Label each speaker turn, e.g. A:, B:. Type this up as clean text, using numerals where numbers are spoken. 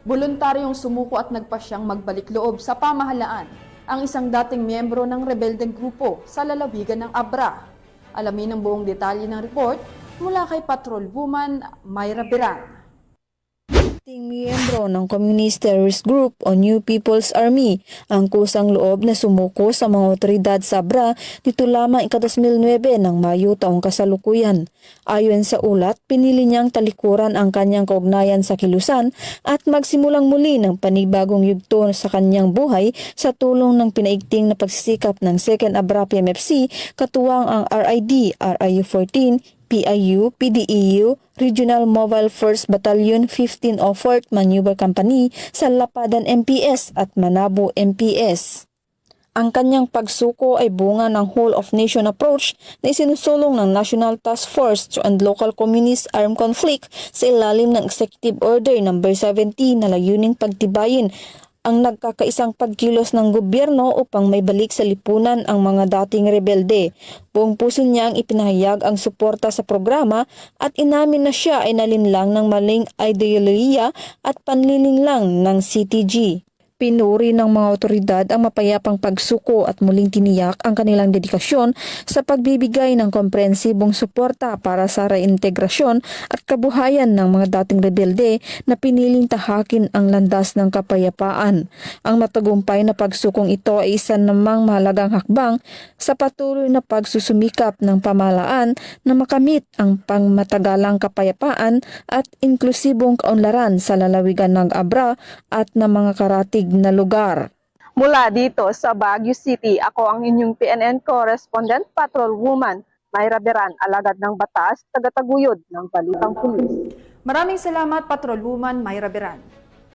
A: Voluntaryong sumuko at nagpasyang magbalik loob sa pamahalaan ang isang dating miyembro ng rebeldeng grupo sa lalawigan ng Abra. Alamin ang buong detalye ng report mula kay Patrol Woman Mayra Biran.
B: Miyembro ng Communist Terrorist Group o New People's Army ang kusang loob na sumuko sa mga otoridad sa Abra dito lamang ika-2009 ng Mayo taong kasalukuyan. Ayon sa ulat, pinili niyang talikuran ang kanyang kaugnayan sa kilusan at magsimulang muli ng panibagong yugto sa kanyang buhay sa tulong ng pinaigting na pagsisikap ng 2nd Abra PMFC katuwang ang RID, RIU-14, PIU, PDEU, Regional Mobile 1st Battalion 1504th Maneuver Company sa Lapadan MPS at Manabo MPS. Ang kanyang pagsuko ay bunga ng whole of nation approach na isinusulong ng National Task Force to End Local Communist Armed Conflict sa ilalim ng Executive Order No. 70 na layuning pagtibayin ang nagkakaisang pagkilos ng gobyerno upang may balik sa lipunan ang mga dating rebelde. Buong puso niya ang ipinahayag ang suporta sa programa at inamin na siya ay nalinlang ng maling ideolohiya at panlilinlang ng CTG. Pinuri ng mga otoridad ang mapayapang pagsuko at muling tiniyak ang kanilang dedikasyon sa pagbibigay ng komprehensibong suporta para sa reintegrasyon at kabuhayan ng mga dating rebelde na piniling tahakin ang landas ng kapayapaan. Ang matagumpay na pagsukong ito ay isa namang mahalagang hakbang sa patuloy na pagsusumikap ng pamahalaan na makamit ang pangmatagalang kapayapaan at inklusibong kaunlaran sa lalawigan ng Abra at ng mga karatig na lugar.
C: Mula dito sa Baguio City, ako ang inyong PNN correspondent, Patrol Woman Mayra Biran, alagad ng batas, tagataguyod ng Balitang Pulis.
A: Maraming salamat, Patrol Woman Mayra Biran.